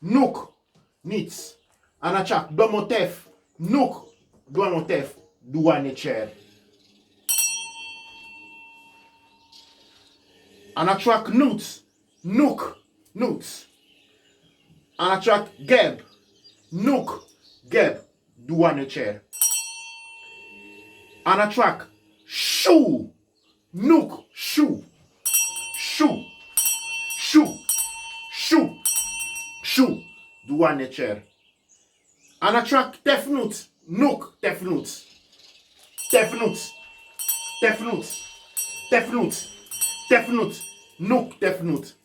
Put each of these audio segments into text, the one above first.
Nuk, nits. Anachak, domotef, nuk, douanotef, douanecher. Anachak, nuts, nuk, nuts. Anachak, geb, nuk, geb, douanecher. Anachak, chou, nuk, chou, chou, chou, chou, chou, douanecher. Anachak, tefnut, nuk, tefnut, tefnut, tefnut, tefnut, tefnut, nuk, tefnut.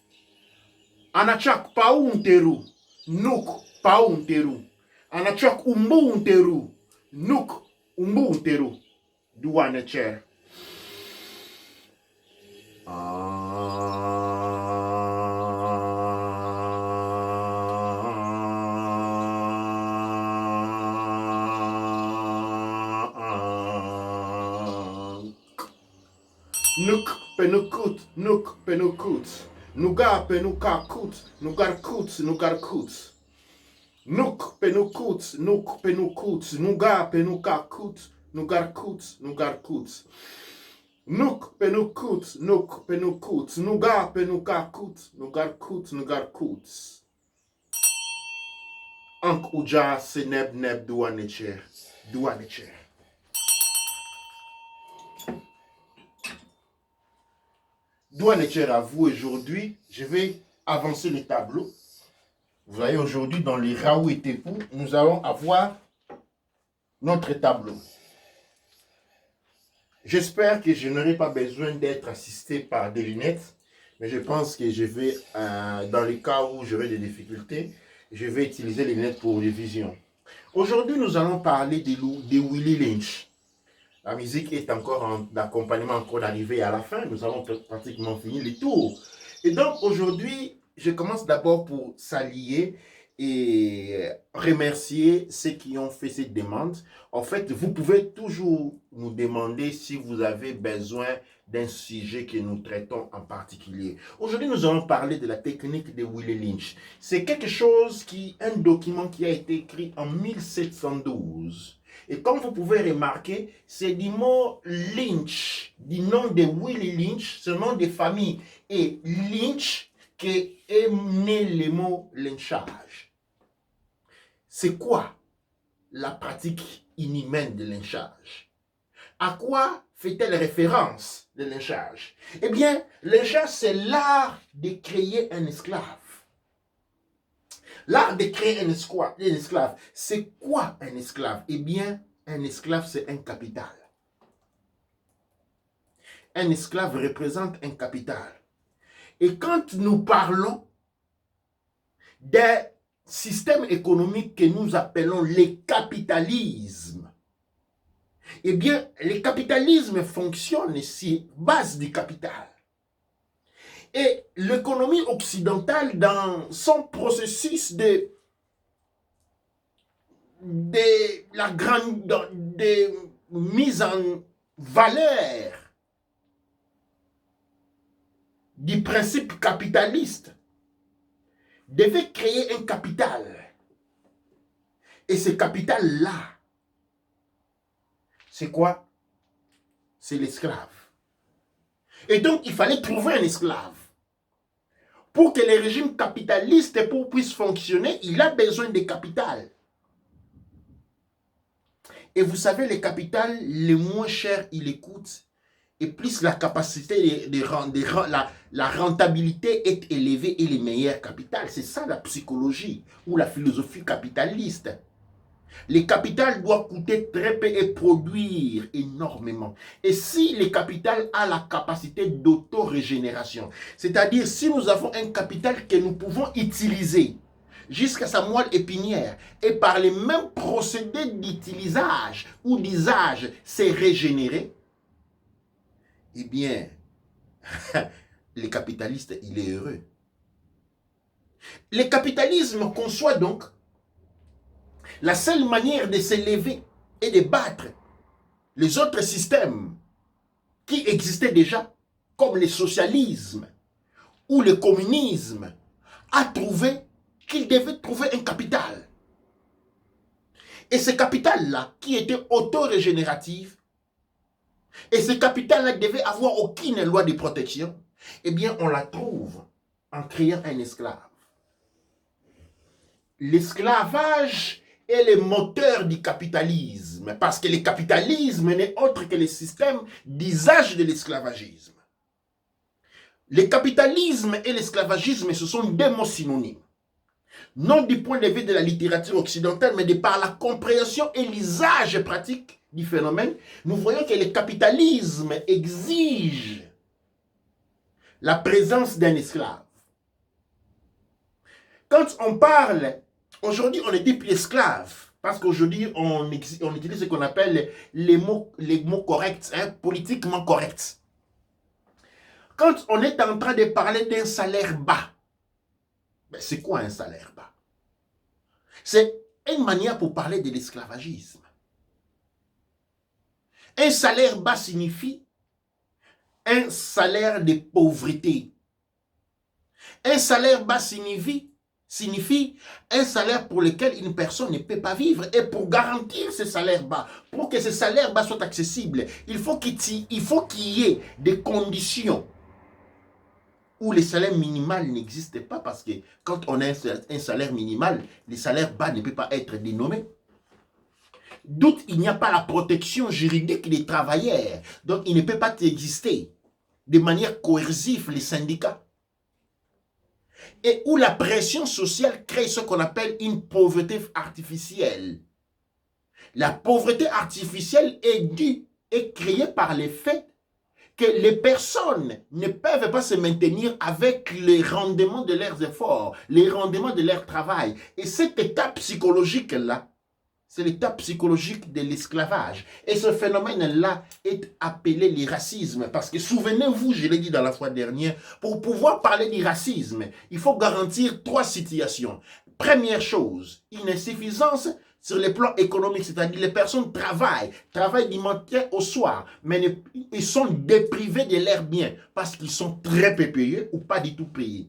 Anachak, paunteru, nuk, paunteru. Anachak, umbunteru, nuk, umbunteru, douanecher. Nuk penukut, nuk penukut. Nuga penukakut, nugarkut, nugarkut. Nuk penukut, nuk penukut. Nuga penukakut, nugarkut, nugarkut. Nuk penukut, nuk penukut. Nuga penukakut, nugarkut, nugarkut. Ank uja seneb neb douanecher. Douanecher. Douanecher à vous aujourd'hui, je vais avancer le tableau. Vous voyez, aujourd'hui, dans les Raoult et Tepou, nous allons avoir notre tableau. J'espère que je n'aurai pas besoin d'être assisté par des lunettes, mais je pense que je vais, dans les cas où j'aurai des difficultés, je vais utiliser les lunettes pour les visions. Aujourd'hui, nous allons parler de Willie Lynch. La musique est encore en accompagnement, encore d'arriver à la fin. Nous avons pratiquement fini les tours. Et donc aujourd'hui, je commence d'abord pour s'allier et remercier ceux qui ont fait cette demande. En fait, vous pouvez toujours nous demander si vous avez besoin d'un sujet que nous traitons en particulier. Aujourd'hui, nous allons parler de la technique de Willie Lynch. C'est quelque chose un document qui a été écrit en 1712. Et comme vous pouvez remarquer, c'est du mot Lynch, du nom de Willie Lynch, ce nom de famille, et Lynch qui est né le mot lynchage. C'est quoi la pratique inhumaine de lynchage? À quoi fait-elle référence, le lynchage? Eh bien, le lynchage, c'est l'art de créer un esclave. L'art de créer un esclave, c'est quoi un esclave? Eh bien, un esclave, c'est un capital. Un esclave représente un capital. Et quand nous parlons d'un système économique que nous appelons le capitalisme, eh bien, le capitalisme fonctionne sur base du capital. Et l'économie occidentale, dans son processus de mise en valeur du principe capitaliste, devait créer un capital. Et ce capital-là, c'est quoi? C'est l'esclave. Et donc, il fallait trouver un esclave. Pour que le régime capitaliste puisse fonctionner, il a besoin de capital. Et vous savez, le capital, le moins cher il coûte, et plus la capacité la rentabilité est élevée et le meilleur capital. C'est ça la psychologie ou la philosophie capitaliste. Le capital doit coûter très peu et produire énormément. Et si le capital a la capacité d'auto-régénération, c'est-à-dire si nous avons un capital que nous pouvons utiliser jusqu'à sa moelle épinière et par les mêmes procédés d'utilisage ou d'usage c'est régénéré, eh bien, le capitaliste, il est heureux. Le capitalisme conçoit donc la seule manière de s'élever et de battre les autres systèmes qui existaient déjà, comme le socialisme ou le communisme, à trouver qu'il devait trouver un capital. Et ce capital-là, qui était auto-régénératif, et ce capital-là devait avoir aucune loi de protection, eh bien, on la trouve en créant un esclave. L'esclavage est le moteur du capitalisme, parce que le capitalisme n'est autre que le système d'usage de l'esclavagisme. Le capitalisme et l'esclavagisme, ce sont deux mots synonymes. Non du point de vue de la littérature occidentale, mais de par la compréhension et l'usage pratique du phénomène, nous voyons que le capitalisme exige la présence d'un esclave. Quand on parle, aujourd'hui on ne dit plus esclave, parce qu'aujourd'hui on utilise ce qu'on appelle les mots corrects, politiquement corrects. Quand on est en train de parler d'un salaire bas, c'est quoi un salaire bas? C'est une manière pour parler de l'esclavagisme. Un salaire bas signifie un salaire de pauvreté. Un salaire bas signifie un salaire pour lequel une personne ne peut pas vivre. Et pour garantir ce salaire bas, pour que ce salaire bas soit accessible, il faut qu'il y ait des conditions où le salaire minimal n'existe pas, parce que quand on a un salaire minimal, le salaire bas ne peut pas être dénommé. D'où il n'y a pas la protection juridique des travailleurs. Donc il ne peut pas exister de manière coercive les syndicats. Et où la pression sociale crée ce qu'on appelle une pauvreté artificielle. La pauvreté artificielle est créée par le fait que les personnes ne peuvent pas se maintenir avec les rendements de leurs efforts, les rendements de leur travail. Et cette étape psychologique-là, c'est l'étape psychologique de l'esclavage. Et ce phénomène-là est appelé le racisme. Parce que souvenez-vous, je l'ai dit dans la fois dernière, pour pouvoir parler du racisme, il faut garantir 3 situations. Première chose, une insuffisance sur le plan économique, c'est-à-dire les personnes travaillent du matin au soir, mais ils sont déprivés de leurs biens parce qu'ils sont très peu payés ou pas du tout payés.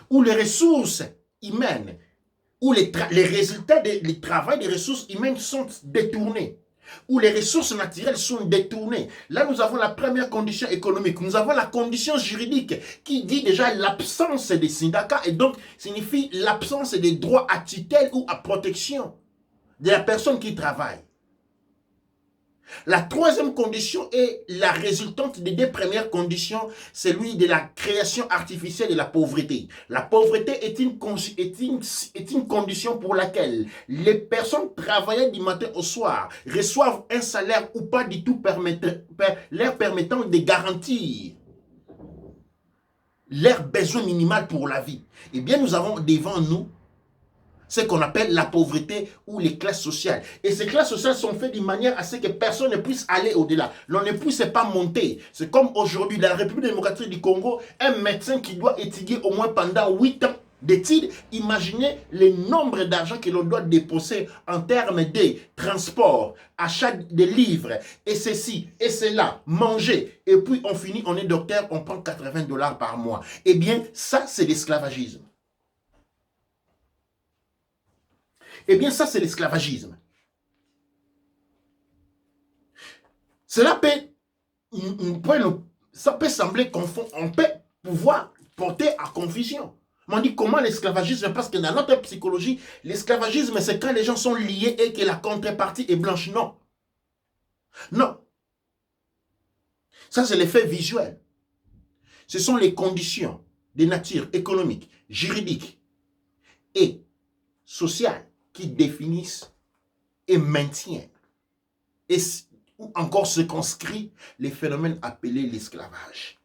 Ou les ressources humaines, où les résultats du travail des ressources humaines sont détournés, où les ressources naturelles sont détournées. Là, nous avons la première condition économique. Nous avons la condition juridique qui dit déjà l'absence des syndicats et donc signifie l'absence des droits à tutelle ou à protection de la personne qui travaille. La troisième condition est la résultante des 2 premières conditions, celui de la création artificielle de la pauvreté. La pauvreté est une condition pour laquelle les personnes travaillant du matin au soir reçoivent un salaire ou pas du tout leur permettant de garantir leur besoin minimal pour la vie. Eh bien, nous avons devant nous ce qu'on appelle la pauvreté ou les classes sociales. Et ces classes sociales sont faites d'une manière à ce que personne ne puisse aller au-delà. L'on ne puisse pas monter. C'est comme aujourd'hui, dans la République démocratique du Congo, un médecin qui doit étudier au moins pendant 8 ans d'études. Imaginez le nombre d'argent que l'on doit dépenser en termes de transport, achat de livres, et ceci, et cela, manger. Et puis on finit, on est docteur, on prend $80 par mois. Eh bien, ça, c'est l'esclavagisme. Eh bien, ça, c'est l'esclavagisme. Cela peut sembler confond, on peut pouvoir porter à confusion. On dit comment l'esclavagisme, parce que dans notre psychologie, l'esclavagisme, c'est quand les gens sont liés et que la contrepartie est blanche. Non. Non. Ça, c'est l'effet visuel. Ce sont les conditions de nature économique, juridique et sociale qui définissent et maintiennent ou encore circonscrit les phénomènes appelés l'esclavage.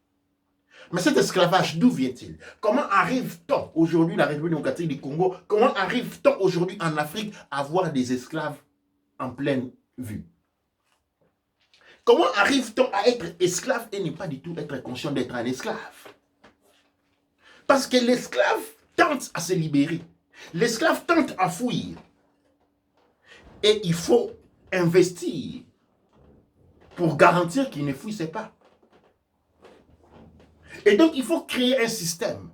Mais cet esclavage, d'où vient-il? Comment arrive-t-on aujourd'hui, la République démocratique du Congo, comment arrive-t-on aujourd'hui en Afrique à avoir des esclaves en pleine vue? Comment arrive-t-on à être esclave et ne pas du tout être conscient d'être un esclave? Parce que l'esclave tente à se libérer. L'esclave tente à fuir. Et il faut investir pour garantir qu'il ne fuisse pas. Et donc, il faut créer un système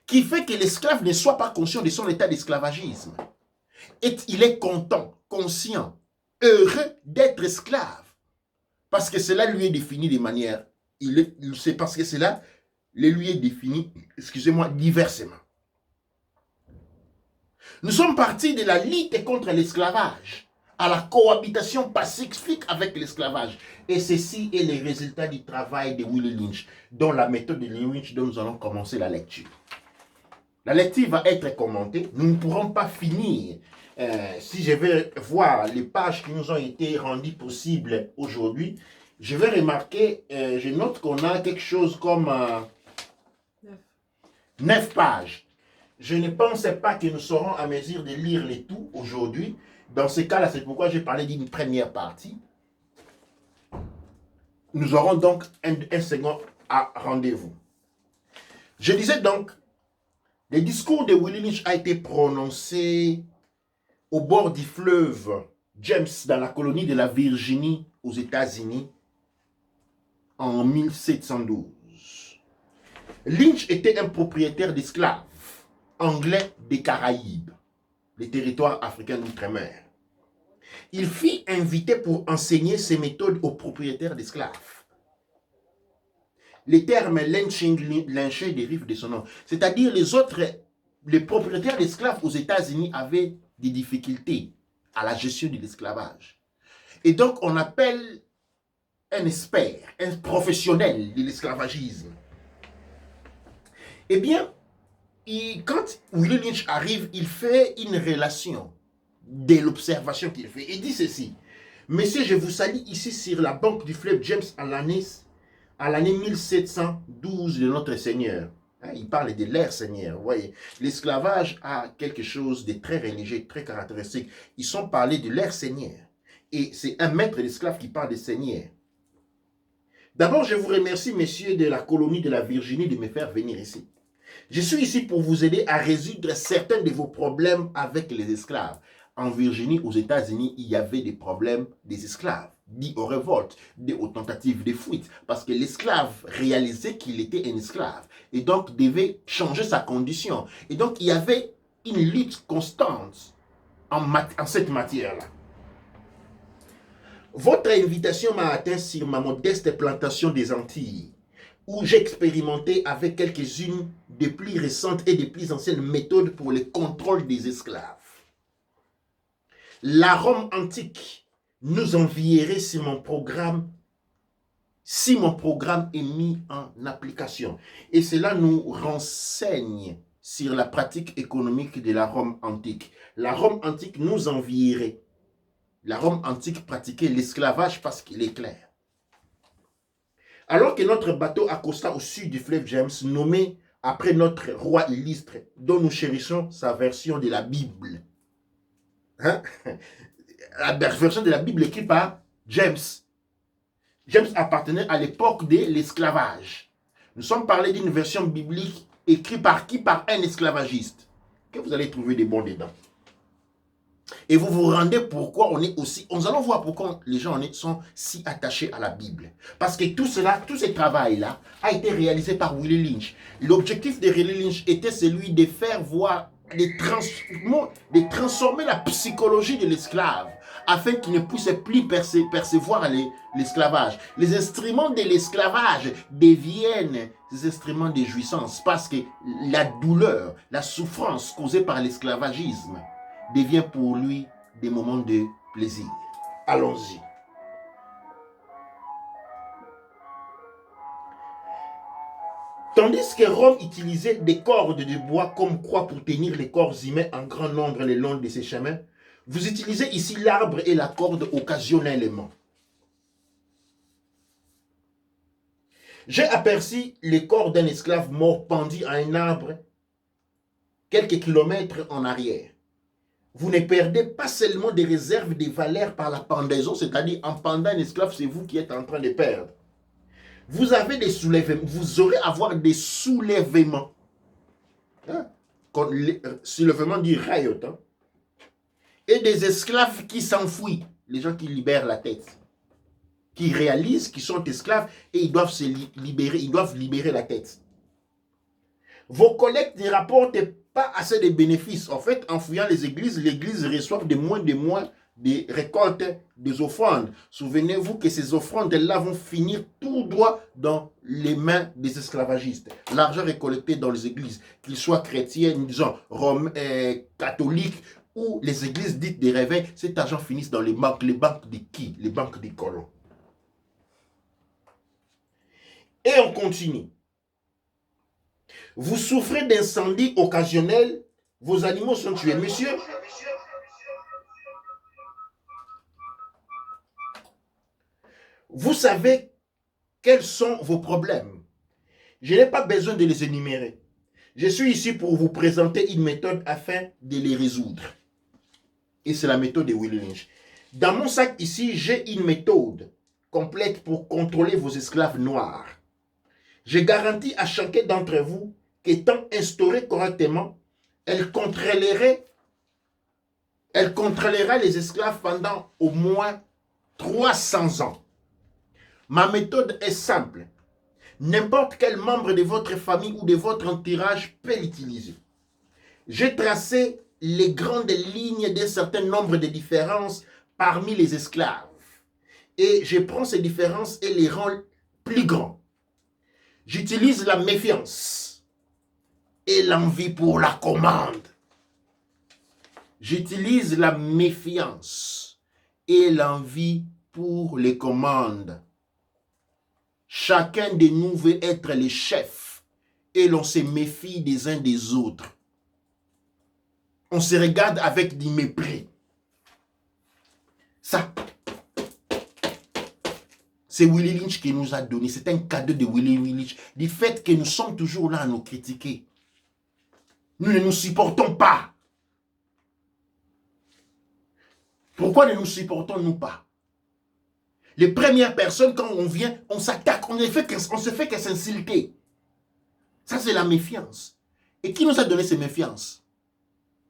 qui fait que l'esclave ne soit pas conscient de son état d'esclavagisme. Et il est content, conscient, heureux d'être esclave. Parce que cela lui est défini de manière, c'est parce que cela lui est défini, excusez-moi, diversement. Nous sommes partis de la lutte contre l'esclavage à la cohabitation pacifique avec l'esclavage. Et ceci est le résultat du travail de Willie Lynch, dont la méthode de Lynch dont nous allons commencer la lecture. La lecture va être commentée. Nous ne pourrons pas finir. Si je vais voir les pages qui nous ont été rendues possibles aujourd'hui, je vais remarquer, je note qu'on a quelque chose comme 9 pages. Je ne pensais pas que nous serons à mesure de lire les tout aujourd'hui. Dans ce cas-là, c'est pourquoi j'ai parlé d'une première partie. Nous aurons donc un second rendez-vous. Je disais donc, le discours de Willie Lynch a été prononcé au bord du fleuve James dans la colonie de la Virginie aux États-Unis en 1712. Lynch était un propriétaire d'esclaves anglais des Caraïbes, les territoires africains d'outre-mer. Il fut invité pour enseigner ses méthodes aux propriétaires d'esclaves. Les termes lynching, lyncher dérivent de son nom. C'est-à-dire les propriétaires d'esclaves aux États-Unis avaient des difficultés à la gestion de l'esclavage. Et donc on appelle un expert, un professionnel de l'esclavagisme. Eh bien, quand Willie Lynch arrive, il fait une relation de l'observation qu'il fait. Il dit ceci: Messieurs, je vous salue ici sur la banque du fleuve James à l'année 1712 de notre Seigneur. Il parle de l'ère Seigneur. Vous voyez, l'esclavage a quelque chose de très religieux, très caractéristique. Ils sont parlés de l'ère Seigneur. Et c'est un maître d'esclaves qui parle de Seigneur. D'abord, je vous remercie, messieurs de la colonie de la Virginie, de me faire venir ici. Je suis ici pour vous aider à résoudre certains de vos problèmes avec les esclaves. En Virginie, aux États-Unis, il y avait des problèmes des esclaves, dits aux révoltes, aux tentatives de fuite, parce que l'esclave réalisait qu'il était un esclave et donc devait changer sa condition. Et donc, il y avait une lutte constante en cette matière-là. Votre invitation m'a atteint sur ma modeste plantation des Antilles, où j'expérimentais avec quelques-unes des plus récentes et des plus anciennes méthodes pour le contrôle des esclaves. La Rome antique nous envierait sur mon programme si mon programme est mis en application. Et cela nous renseigne sur la pratique économique de la Rome antique. La Rome antique nous envierait. La Rome antique pratiquait l'esclavage parce qu'il est clair. Alors que notre bateau accosta au sud du fleuve James, nommé après notre roi illustre, dont nous chérissons sa version de la Bible. La version de la Bible écrite par James. James appartenait à l'époque de l'esclavage. Nous sommes parlé d'une version biblique écrite par qui? Par un esclavagiste. Que vous allez trouver des bons dedans. Et vous vous rendez pourquoi on est aussi... Nous allons voir pourquoi les gens sont si attachés à la Bible. Parce que tout cela, tout ce travail-là a été réalisé par Willie Lynch. L'objectif de Willie Lynch était celui de faire voir, de transformer la psychologie de l'esclave afin qu'il ne puisse plus percevoir l'esclavage. Les instruments de l'esclavage deviennent des instruments de jouissance parce que la douleur, la souffrance causée par l'esclavagisme devient pour lui des moments de plaisir. Allons-y. Tandis que Rome utilisait des cordes de bois comme croix pour tenir les corps humains en grand nombre le long de ses chemins, vous utilisez ici l'arbre et la corde occasionnellement. J'ai aperçu les corps d'un esclave mort pendu à un arbre quelques kilomètres en arrière. Vous ne perdez pas seulement des réserves de valeur par la pendaison, c'est-à-dire en pendant un esclave, c'est vous qui êtes en train de perdre. Vous avez des soulèvements, vous aurez à avoir des soulèvements. Soulèvement du riot. Et des esclaves qui s'enfuient, les gens qui libèrent la tête, qui réalisent qu'ils sont esclaves et ils doivent se libérer, ils doivent libérer la tête. Vos collectes ne rapportent pas assez de bénéfices. En fait, en fouillant les églises reçoit de moins des récoltes, des offrandes. Souvenez-vous que ces offrandes-là vont finir tout droit dans les mains des esclavagistes. L'argent récolté dans les églises, qu'ils soient chrétiennes, disons, catholiques, ou les églises dites des réveils, cet argent finit dans les banques de qui? Les banques des colons. Et on continue. Vous souffrez d'incendies occasionnels, vos animaux sont tués. Monsieur, vous savez quels sont vos problèmes. Je n'ai pas besoin de les énumérer. Je suis ici pour vous présenter une méthode afin de les résoudre. Et c'est la méthode de Willie Lynch. Dans mon sac ici, j'ai une méthode complète pour contrôler vos esclaves noirs. Je garantis à chacun d'entre vous qu'étant instaurée correctement, elle contrôlera les esclaves pendant au moins 300 ans. Ma méthode est simple. N'importe quel membre de votre famille ou de votre entourage peut l'utiliser. J'ai tracé les grandes lignes d'un certain nombre de différences parmi les esclaves. Et je prends ces différences et les rends plus grands. J'utilise la méfiance et l'envie pour la commande. J'utilise la méfiance et l'envie pour les commandes. Chacun de nous veut être le chef et l'on se méfie des uns des autres. On se regarde avec du mépris. Ça, c'est Willie Lynch qui nous a donné. C'est un cadeau de Willie Lynch. Du fait que nous sommes toujours là à nous critiquer. Nous ne nous supportons pas. Pourquoi ne nous supportons-nous pas? Les premières personnes, quand on vient, on s'attaque, on se fait que s'insulter. Ça, c'est la méfiance. Et qui nous a donné cette méfiance?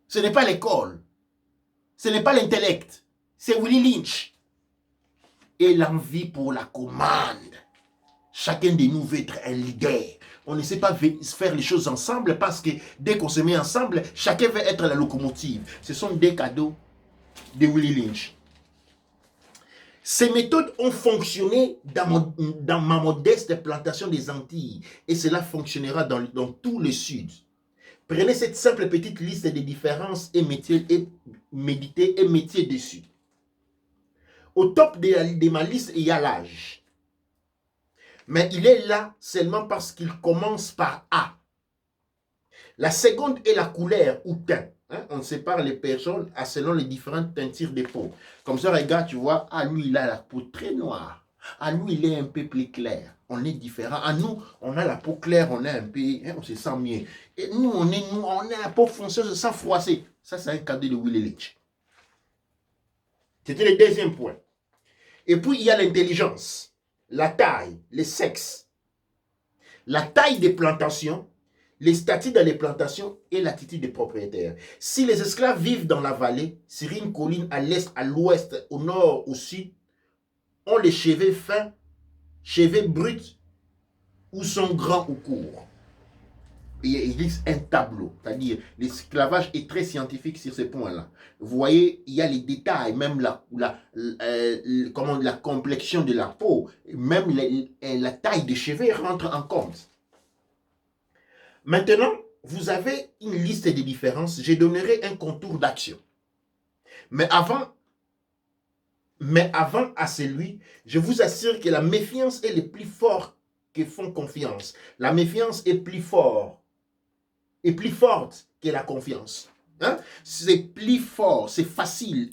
Ce n'est pas l'école. Ce n'est pas l'intellect. C'est Willie Lynch. Et l'envie pour la commande. Chacun de nous veut être un leader. On ne sait pas faire les choses ensemble parce que dès qu'on se met ensemble, chacun veut être la locomotive. Ce sont des cadeaux de Willie Lynch. Ces méthodes ont fonctionné dans ma modeste plantation des Antilles et cela fonctionnera dans tout le sud. Prenez cette simple petite liste des différences et métiers et méditez et métiers dessus. Au top de ma liste, il y a l'âge. Mais il est là seulement parce qu'il commence par A. La seconde est la couleur ou teint. On sépare les personnes selon les différentes teintures de peau. Comme ça, regarde, tu vois, à lui, il a la peau très noire. À lui, il est un peu plus clair. On est différent. À nous, on a la peau claire, on est un peu, on se sent mieux. Et nous, on a la peau foncée, on se sent froissé. Ça, c'est un cadeau de Willie Lynch. C'était le deuxième point. Et puis, il y a l'intelligence, la taille, le sexe, la taille des plantations, les statuts dans les plantations et l'attitude des propriétaires. Si les esclaves vivent dans la vallée, sur une colline à l'est, à l'ouest, au nord, au sud, ont les cheveux fins, cheveux bruts, ou sont grands ou courts. Et il existe un tableau, c'est-à-dire l'esclavage est très scientifique sur ce point-là. Vous voyez, il y a les détails, même la complexion de la peau, même la taille des cheveux rentre en compte. Maintenant, vous avez une liste de différences. Je donnerai un contour d'action. Mais avant à celui, je vous assure que la méfiance est le plus fort que font confiance. La méfiance est plus forte que la confiance. Hein? C'est plus fort, c'est facile.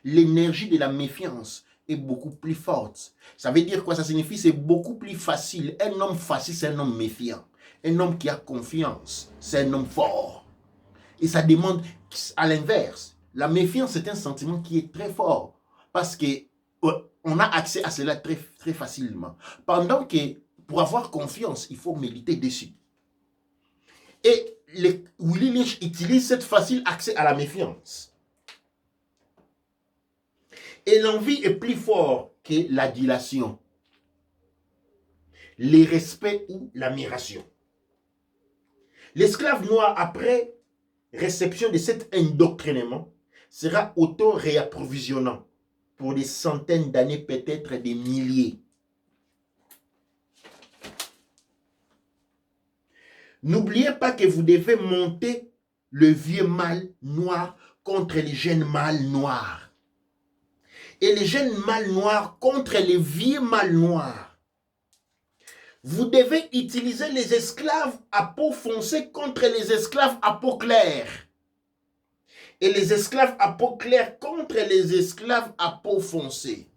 L'énergie de la méfiance est beaucoup plus forte. Ça veut dire quoi? Ça signifie c'est beaucoup plus facile. Un homme facile, c'est un homme méfiant. Un homme qui a confiance, c'est un homme fort. Et ça demande, à l'inverse, la méfiance, c'est un sentiment qui est très fort. Parce qu'on a accès à cela très, très facilement. Pendant que, pour avoir confiance, il faut méditer dessus. Et Willie Lynch utilise cet facile accès à la méfiance. Et l'envie est plus fort que l'adulation, le respect ou l'admiration. L'esclave noir, après réception de cet endoctrinement, sera auto-réapprovisionnant pour des centaines d'années, peut-être des milliers. N'oubliez pas que vous devez monter le vieux mâle noir contre les jeunes mâles noirs. Et les jeunes mâles noirs contre les vieux mâles noirs. Vous devez utiliser les esclaves à peau foncée contre les esclaves à peau claire. Et les esclaves à peau claire contre les esclaves à peau foncée.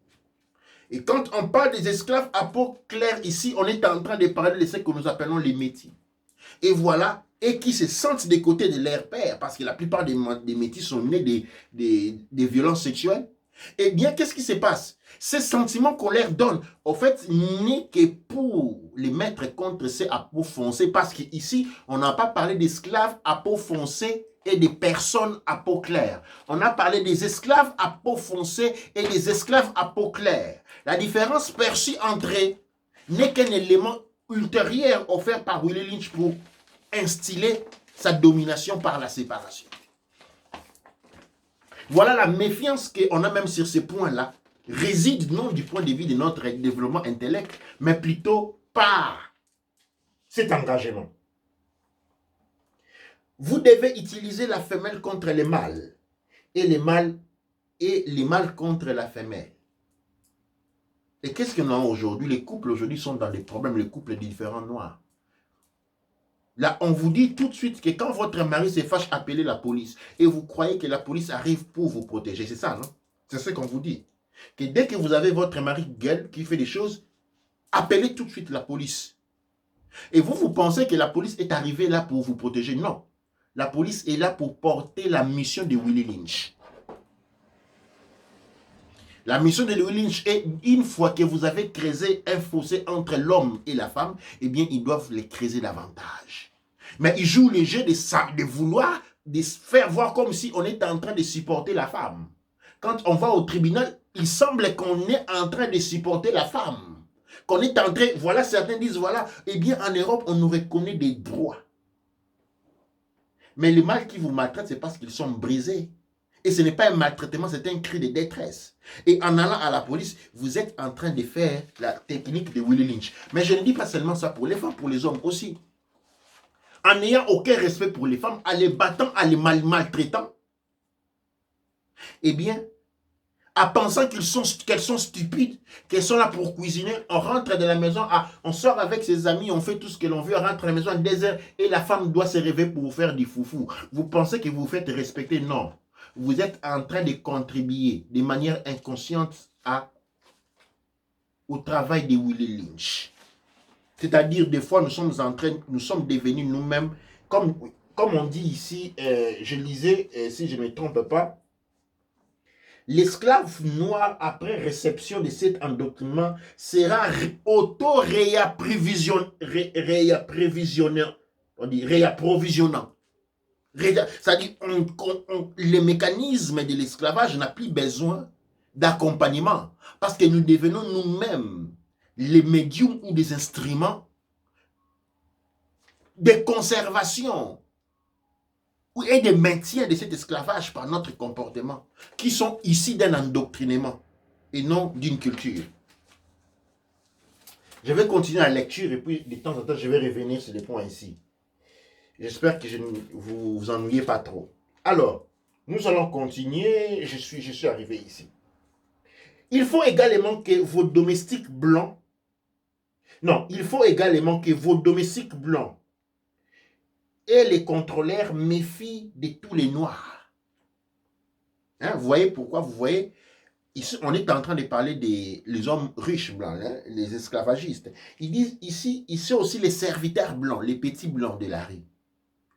Et quand on parle des esclaves à peau claire ici, on est en train de parler de ce que nous appelons les métis. Et voilà, et qui se sentent des côtés de leur père, parce que la plupart des métis sont nés des violences sexuelles. Eh bien, qu'est-ce qui se passe? Ces sentiments qu'on leur donne, en fait, n'est que pour les mettre contre ces à peau foncée, parce qu'ici, on n'a pas parlé d'esclaves à peau foncée et des personnes à peau claire. On a parlé des esclaves à peau foncée et des esclaves à peau claire. La différence perçue entre eux n'est qu'un élément ultérieur offert par Willie Lynch pour instiller sa domination par la séparation. Voilà la méfiance qu'on a même sur ce point-là, réside non du point de vue de notre développement intellect, mais plutôt par cet engagement. Vous devez utiliser la femelle contre les mâles et les mâles contre la femelle. Et qu'est-ce qu'on a aujourd'hui? Les couples aujourd'hui sont dans des problèmes, les couples des différents noirs. Là, on vous dit tout de suite que quand votre mari se fâche, appelez la police. Et vous croyez que la police arrive pour vous protéger. C'est ça, non? C'est ce qu'on vous dit. Que dès que vous avez votre mari gueule, qui fait des choses, appelez tout de suite la police. Et vous pensez que la police est arrivée là pour vous protéger. Non. La police est là pour porter la mission de Willie Lynch. La mission de Willie Lynch est, une fois que vous avez creusé un fossé entre l'homme et la femme, eh bien, ils doivent les creuser davantage. Mais ils jouent le jeu de vouloir de faire voir comme si on est en train de supporter la femme. Quand on va au tribunal, il semble qu'on est en train de supporter la femme. Qu'on est en train, voilà, certains disent, voilà, eh bien, en Europe, on nous reconnaît des droits. Mais le mal qui vous maltraite, c'est parce qu'ils sont brisés. Et ce n'est pas un maltraitement, c'est un cri de détresse. Et en allant à la police, vous êtes en train de faire la technique de Willie Lynch. Mais je ne dis pas seulement ça pour les femmes, pour les hommes aussi. En n'ayant aucun respect pour les femmes, en les battant, en les maltraitant, eh bien, en pensant qu'elles sont stupides, qu'elles sont là pour cuisiner, on rentre de la maison, on sort avec ses amis, on fait tout ce que l'on veut, on rentre à la maison à 2 heures et la femme doit se réveiller pour vous faire du foufou. Vous pensez que vous vous faites respecter? Non. Vous êtes en train de contribuer de manière inconsciente au travail de Willie Lynch. C'est-à-dire, des fois, nous sommes devenus nous-mêmes, comme on dit ici, je lisais, si je ne me trompe pas, l'esclave noir, après réception de cet endoctrinement, sera réapprovisionnant. C'est-à-dire, le mécanisme de l'esclavage n'a plus besoin d'accompagnement parce que nous devenons nous-mêmes les médiums ou des instruments de conservation et de maintien de cet esclavage par notre comportement qui sont ici d'un endoctrinement et non d'une culture. Je vais continuer la lecture et puis de temps en temps je vais revenir sur les points ici. J'espère que je ne vous ennuyez pas trop. Alors, nous allons continuer. Je suis arrivé ici. Il faut également que vos domestiques blancs... Non, il faut également que vos domestiques blancs et les contrôleurs méfient de tous les noirs. Hein, vous voyez pourquoi? Vous voyez, ici, on est en train de parler des hommes riches blancs, hein, les esclavagistes. Ils disent ici aussi les serviteurs blancs, les petits blancs de la rue.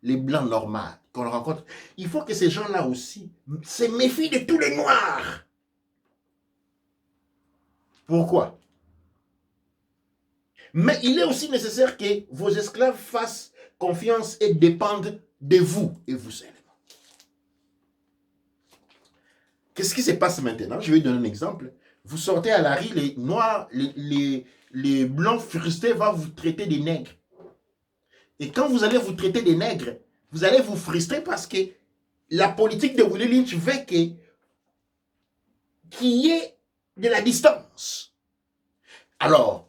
Les blancs normaux qu'on rencontre, il faut que ces gens-là aussi se méfient de tous les noirs. Pourquoi? Mais il est aussi nécessaire que vos esclaves fassent confiance et dépendent de vous et vous seulement. Qu'est-ce qui se passe maintenant? Je vais donner un exemple. Vous sortez à la rue, les noirs, les blancs frustrés vont vous traiter de nègres. Et quand vous allez vous traiter des nègres, vous allez vous frustrer parce que la politique de Willie Lynch veut qu'il y ait de la distance. Alors,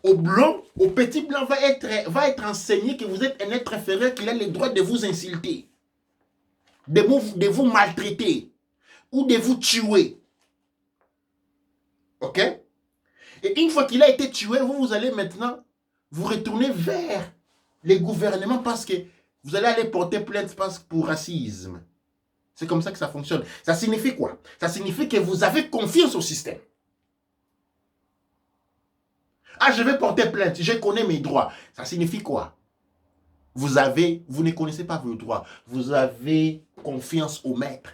au blanc, au petit blanc va être enseigné que vous êtes un être inférieur, qu'il a le droit de vous insulter, de vous maltraiter ou de vous tuer. Ok? Et une fois qu'il a été tué, vous allez maintenant vous retourner vers les gouvernements parce que vous allez aller porter plainte pour racisme. C'est comme ça que ça fonctionne. Ça signifie quoi? Ça signifie que vous avez confiance au système. Ah, je vais porter plainte, je connais mes droits. Ça signifie quoi? Vous ne connaissez pas vos droits. Vous avez confiance au maître.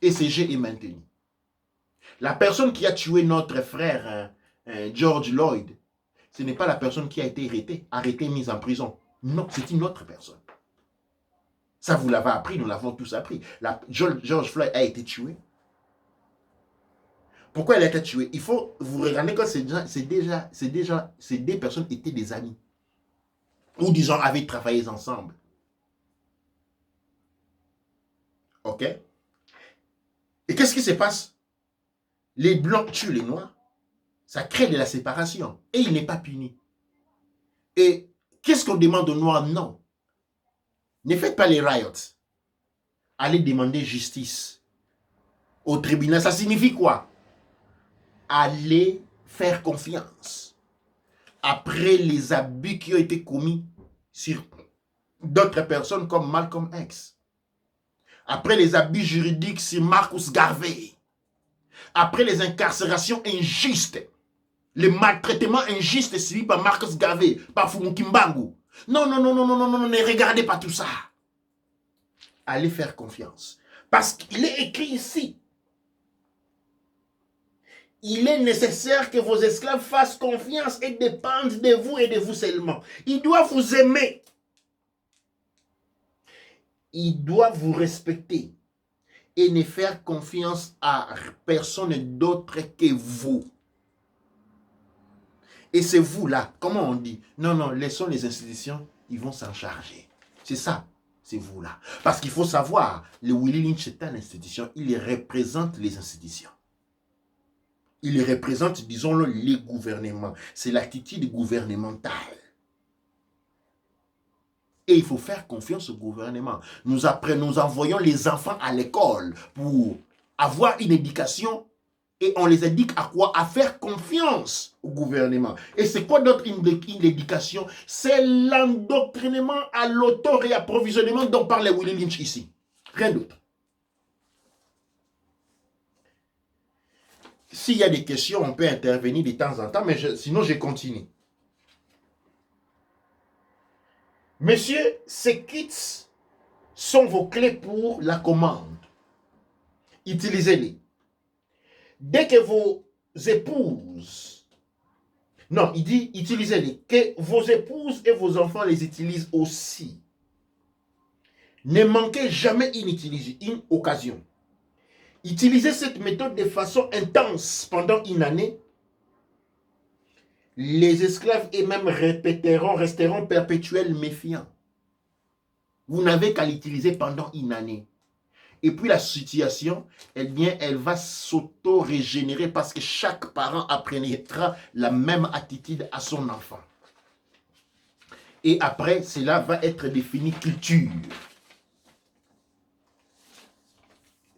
Et ce jeu est maintenu. La personne qui a tué notre frère George Floyd, ce n'est pas la personne qui a été arrêtée, mise en prison. Non, c'est une autre personne. Ça, vous l'avez appris, nous l'avons tous appris. George Floyd a été tué. Pourquoi elle a été tuée? Il faut vous regarder que ces deux personnes étaient des amis. Ou disons, avaient travaillé ensemble. Ok? Et qu'est-ce qui se passe? Les blancs tuent les noirs. Ça crée de la séparation. Et il n'est pas puni. Et qu'est-ce qu'on demande aux noirs? Non. Ne faites pas les riots. Allez demander justice au tribunal. Ça signifie quoi? Allez faire confiance. Après les abus qui ont été commis sur d'autres personnes comme Malcolm X. Après les abus juridiques sur Marcus Garvey. Après les incarcérations injustes. Les maltraitements injustes suivis par Marcus Garvey, par Fumukimbangu. Non, ne regardez pas tout ça. Allez faire confiance. Parce qu'il est écrit ici. Il est nécessaire que vos esclaves fassent confiance et dépendent de vous et de vous seulement. Ils doivent vous aimer. Ils doivent vous respecter. Et ne faire confiance à personne d'autre que vous. Et c'est vous là, comment on dit? Non, laissons les institutions, ils vont s'en charger. C'est ça, c'est vous là. Parce qu'il faut savoir, le Willie Lynch est une institution, il représente les institutions. Il représente, disons-le, les gouvernements. C'est l'attitude gouvernementale. Et il faut faire confiance au gouvernement. Nous envoyons les enfants à l'école pour avoir une éducation. Et on les éduque à quoi? À faire confiance au gouvernement. Et c'est quoi d'autre une éducation? C'est l'endoctrinement à l'auto-réapprovisionnement dont parle Willie Lynch ici. Rien d'autre. S'il y a des questions, on peut intervenir de temps en temps, mais sinon je continue. Messieurs, ces kits sont vos clés pour la commande. Utilisez-les. Dès que vos épouses, non, il dit utilisez-les, que vos épouses et vos enfants les utilisent aussi. Ne manquez jamais une occasion. Utilisez cette méthode de façon intense pendant une année. Les esclaves eux-mêmes resteront perpétuels méfiants. Vous n'avez qu'à l'utiliser pendant une année. Et puis la situation, eh bien, elle va s'auto-régénérer parce que chaque parent apprendra la même attitude à son enfant. Et après, cela va être défini culture.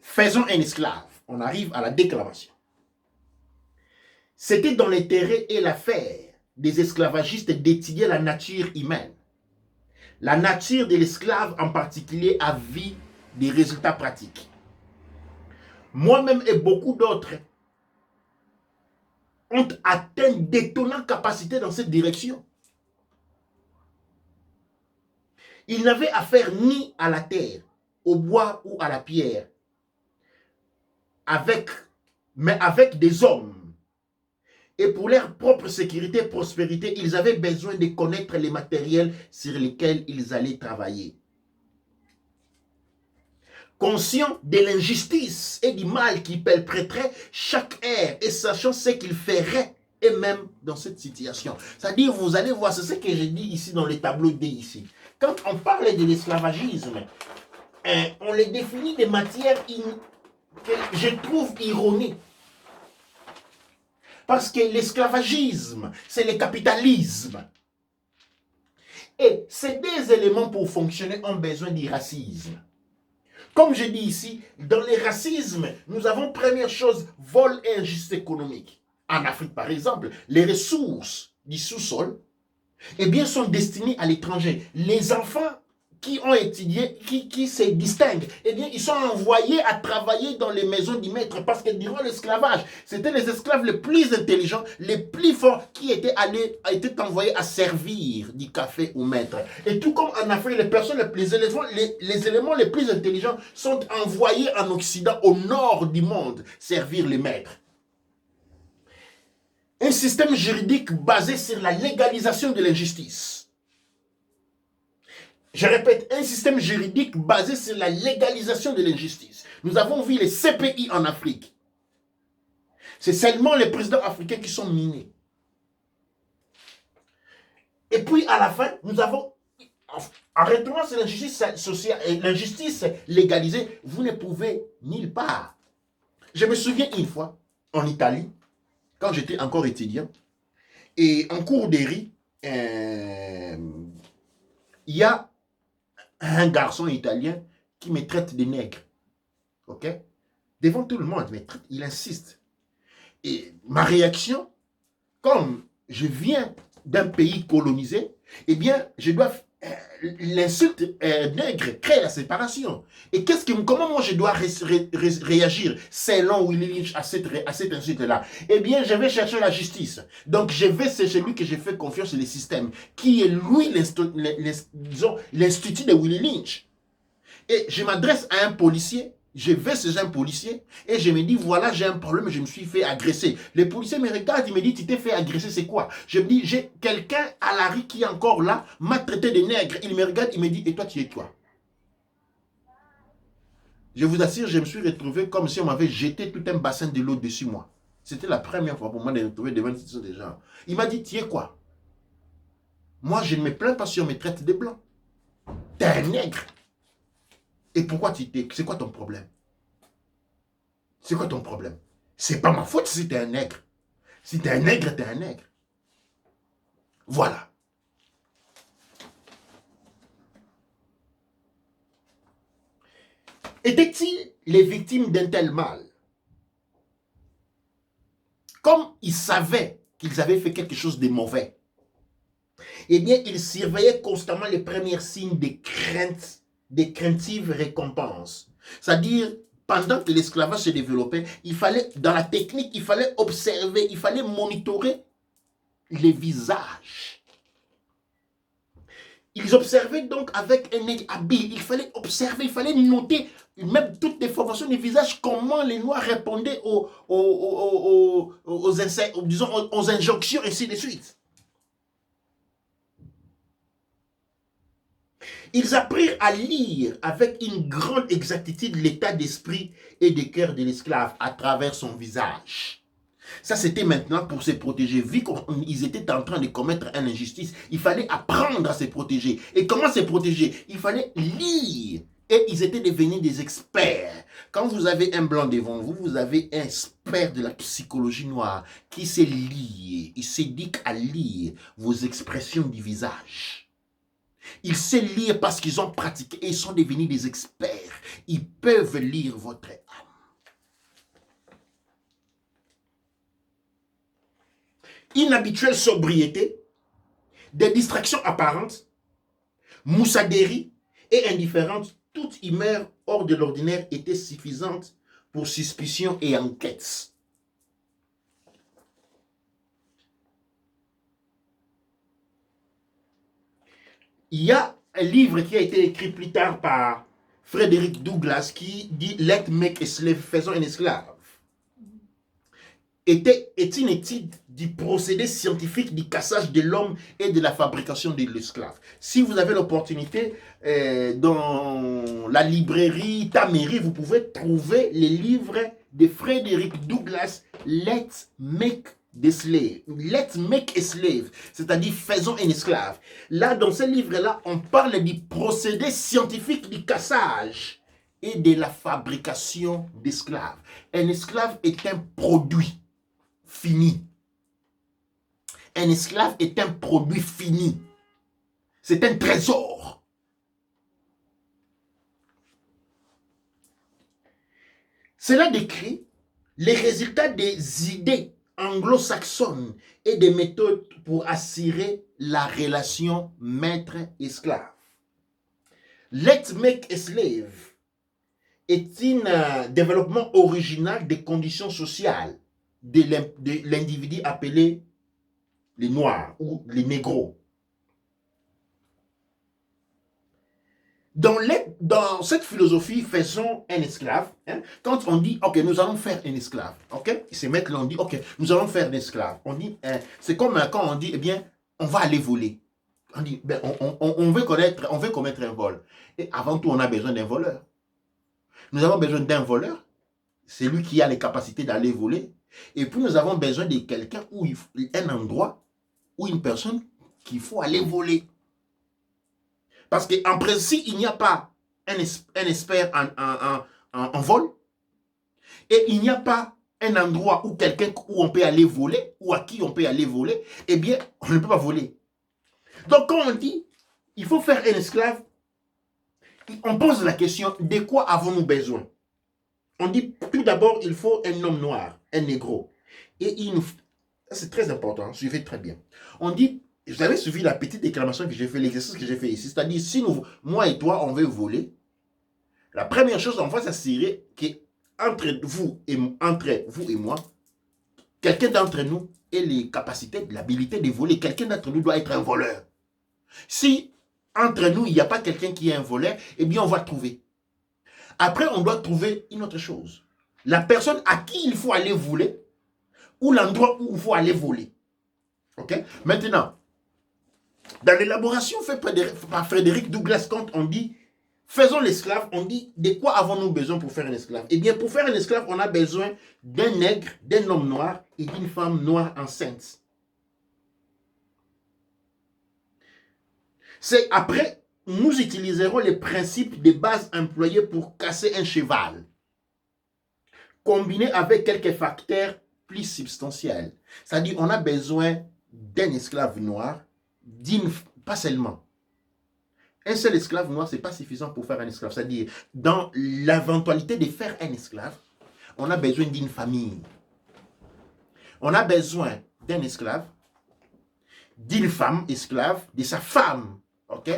Faisons un esclave. On arrive à la déclamation. C'était dans l'intérêt et l'affaire des esclavagistes d'étudier la nature humaine. La nature de l'esclave en particulier a vu des résultats pratiques. Moi-même et beaucoup d'autres ont atteint d'étonnantes capacités dans cette direction. Ils n'avaient affaire ni à la terre, au bois ou à la pierre, mais avec des hommes. Et pour leur propre sécurité et prospérité, ils avaient besoin de connaître les matériels sur lesquels ils allaient travailler. Conscient de l'injustice et du mal qu'ils perpétraient chaque heure et sachant ce qu'ils feraient est même dans cette situation. C'est-à-dire, vous allez voir, c'est ce que j'ai dit ici dans les tableaux D ici. Quand on parle de l'esclavagisme, on les définit de matière que je trouve ironique. Parce que l'esclavagisme, c'est le capitalisme. Et ces deux éléments pour fonctionner ont besoin du racisme. Comme je dis ici, dans le racisme, nous avons première chose, vol et injustice économique. En Afrique, par exemple, les ressources du sous-sol, eh bien, sont destinées à l'étranger. Les enfants qui ont étudié, qui se distinguent, eh bien, ils sont envoyés à travailler dans les maisons du maître parce que durant l'esclavage, c'était les esclaves les plus intelligents, les plus forts qui étaient envoyés à servir du café au maître. Et tout comme en Afrique, les éléments les plus intelligents sont envoyés en Occident, au nord du monde, servir les maîtres. Un système juridique basé sur la légalisation de l'injustice. Je répète, un système juridique basé sur la légalisation de l'injustice. Nous avons vu les CPI en Afrique. C'est seulement les présidents africains qui sont minés. Et puis, à la fin, nous avons, en retournant sur l'injustice sociale et l'injustice légalisée, vous ne pouvez nulle part. Je me souviens une fois, en Italie, quand j'étais encore étudiant, et en cours de riz, il y a un garçon italien qui me traite de nègre. Ok? Devant tout le monde, il insiste. Et ma réaction, comme je viens d'un pays colonisé, eh bien, je dois... l'insulte nègre crée la séparation. Et comment moi je dois réagir selon Willy Lynch à cette insulte-là? Eh bien, je vais chercher la justice. Donc, je vais chercher lui que j'ai fait confiance sur le système, qui est lui l'institut de Willy Lynch. Et je m'adresse à un policier. Je vais chez un policier et je me dis, voilà, j'ai un problème, je me suis fait agresser. Le policier me regarde, il me dit, tu t'es fait agresser, c'est quoi? Je me dis, j'ai quelqu'un à la rue qui est encore là, m'a traité de nègre. Il me regarde, il me dit, et toi, tu es quoi? Je vous assure, je me suis retrouvé comme si on m'avait jeté tout un bassin de l'eau dessus moi. C'était la première fois pour moi de me retrouver devant une situation de gens. Il m'a dit, tu es quoi? Moi, je ne me plains pas si on me traite de blanc. T'es un nègre. Et pourquoi c'est quoi ton problème? C'est quoi ton problème? C'est pas ma faute si t'es un nègre. Si t'es un nègre, t'es un nègre. Voilà. Étaient-ils les victimes d'un tel mal? Comme ils savaient qu'ils avaient fait quelque chose de mauvais, eh bien, ils surveillaient constamment les premiers signes de crainte, des craintives récompenses. C'est-à-dire, pendant que l'esclavage se développait, il fallait, dans la technique, il fallait observer, il fallait monitorer les visages. Ils observaient donc avec un œil habile. Il fallait observer, il fallait noter même toutes les formations des visages, comment les Noirs répondaient aux injonctions, et ainsi de suite. Ils apprirent à lire avec une grande exactitude l'état d'esprit et de cœur de l'esclave à travers son visage. Ça, c'était maintenant pour se protéger. Vu qu'ils étaient en train de commettre une injustice, il fallait apprendre à se protéger. Et comment se protéger? Il fallait lire. Et ils étaient devenus des experts. Quand vous avez un blanc devant vous, vous avez un expert de la psychologie noire qui sait lire. Il s'éduque à lire vos expressions du visage. Ils savent lire parce qu'ils ont pratiqué et ils sont devenus des experts. Ils peuvent lire votre âme. Inhabituelle sobriété, des distractions apparentes, moussaderie et indifférence, toute humeur hors de l'ordinaire était suffisante pour suspicion et enquête. Il y a un livre qui a été écrit plus tard par Frederick Douglass qui dit « Let make a slave », faisons un esclave. Est une étude du procédé scientifique du cassage de l'homme et de la fabrication de l'esclave. Si vous avez l'opportunité, dans la librairie Taméry, vous pouvez trouver les livres de Frederick Douglass, Let's Make des slaves. Let's make a slave, c'est-à-dire faisons un esclave. Là, dans ce livre-là, on parle du procédé scientifique du cassage et de la fabrication d'esclaves. Un esclave est un produit fini. Un esclave est un produit fini. C'est un trésor. Cela décrit les résultats des idées anglo-saxonnes et des méthodes pour assurer la relation maître-esclave. Let's make a slave est un développement original des conditions sociales de l'individu appelé les Noirs ou les Négros. Dans cette philosophie, faisons un esclave. Hein, quand on dit, ok, nous allons faire un esclave, ok, ces mecs-là, on dit, ok, nous allons faire un esclave. On dit, c'est comme quand on dit, eh bien, on va aller voler. On dit, ben, on veut commettre un vol. Et avant tout, on a besoin d'un voleur. Nous avons besoin d'un voleur. C'est lui qui a les capacités d'aller voler. Et puis, nous avons besoin de quelqu'un, un endroit, ou une personne qu'il faut aller voler. Parce qu'en principe, il n'y a pas un expert en vol. Et il n'y a pas un endroit où quelqu'un où on peut aller voler, ou à qui on peut aller voler. Eh bien, on ne peut pas voler. Donc, quand on dit, il faut faire un esclave, on pose la question, de quoi avons-nous besoin? On dit, tout d'abord, il faut un homme noir, un négro. Et c'est très important, suivez très bien. On dit, vous avez suivi la petite déclamation que j'ai fait, l'exercice que j'ai fait ici. C'est-à-dire, si moi et toi, on veut voler, la première chose, on va s'assurer qu'entre vous et moi, quelqu'un d'entre nous ait les capacités, l'habilité de voler. Quelqu'un d'entre nous doit être un voleur. Si entre nous, il n'y a pas quelqu'un qui est un voleur, eh bien, on va trouver. Après, on doit trouver une autre chose. La personne à qui il faut aller voler, ou l'endroit où il faut aller voler. Ok? Maintenant, dans l'élaboration faite par Frédéric Douglass, quand on dit faisons l'esclave, on dit de quoi avons-nous besoin pour faire un esclave? Eh bien, pour faire un esclave, on a besoin d'un nègre, d'un homme noir et d'une femme noire enceinte. C'est après, nous utiliserons les principes de base employés pour casser un cheval, combinés avec quelques facteurs plus substantiels. C'est-à-dire, on a besoin d'un esclave noir, pas seulement. Un seul esclave noir, ce n'est pas suffisant pour faire un esclave. C'est-à-dire, dans l'éventualité de faire un esclave, on a besoin d'une famille. On a besoin d'un esclave, d'une femme esclave, de sa femme, ok,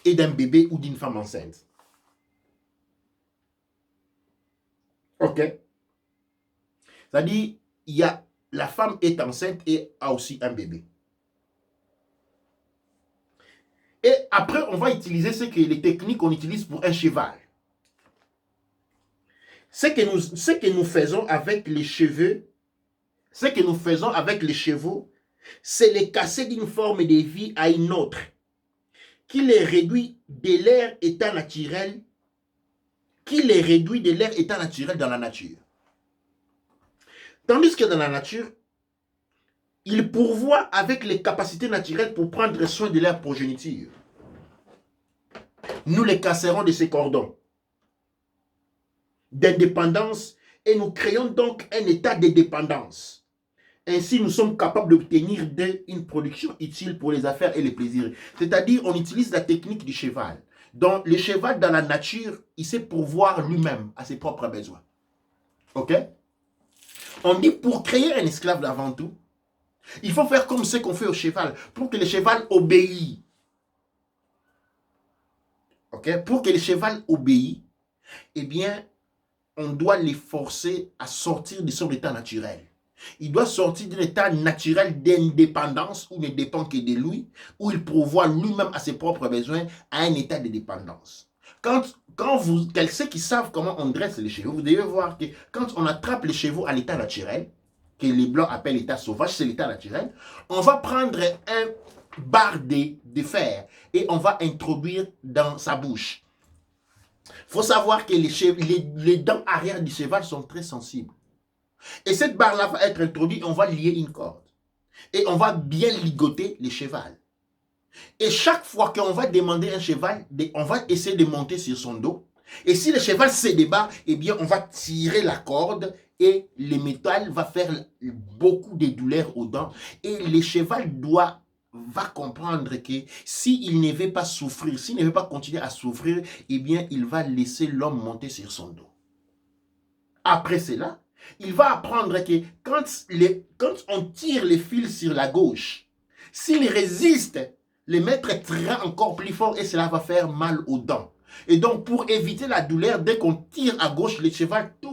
et d'un bébé ou d'une femme enceinte. Ok. C'est-à-dire, la femme est enceinte et a aussi un bébé. Et après, on va utiliser les techniques qu'on utilise pour un cheval. Ce que nous faisons avec les cheveux, c'est les casser d'une forme de vie à une autre, qui les réduit de leur état naturel, dans la nature. Tandis que dans la nature, ils pourvoient avec les capacités naturelles pour prendre soin de leur progéniture. Nous les casserons de ces cordons d'indépendance et nous créons donc un état de dépendance. Ainsi, nous sommes capables d'obtenir une production utile pour les affaires et les plaisirs. C'est-à-dire, on utilise la technique du cheval. Donc, le cheval dans la nature, il sait pourvoir lui-même à ses propres besoins. Ok? On dit pour créer un esclave avant tout, il faut faire comme ce qu'on fait au cheval, pour que le cheval obéisse. Ok? Pour que le cheval obéisse, eh bien, on doit les forcer à sortir de son état naturel. Il doit sortir d'un état naturel d'indépendance où il ne dépend que de lui, où il pourvoit lui-même à ses propres besoins, à un état de dépendance. Ceux qui savent comment on dresse les chevaux, vous devez voir que quand on attrape les chevaux à l'état naturel, que les blancs appellent l'état sauvage, c'est l'état naturel, on va prendre un barre de fer et on va introduire dans sa bouche. Il faut savoir que les dents arrière du cheval sont très sensibles. Et cette barre-là va être introduite, on va lier une corde. Et on va bien ligoter le cheval. Et chaque fois qu'on va demander un cheval, on va essayer de monter sur son dos. Et si le cheval se débat, eh bien, on va tirer la corde et le métal va faire beaucoup de douleurs aux dents. Et le cheval va comprendre que s'il ne veut pas souffrir, s'il ne veut pas continuer à souffrir, eh bien, il va laisser l'homme monter sur son dos. Après cela, il va apprendre que quand on tire les fils sur la gauche, s'il résiste, le maître tirera encore plus fort et cela va faire mal aux dents. Et donc, pour éviter la douleur, dès qu'on tire à gauche, le cheval tourne.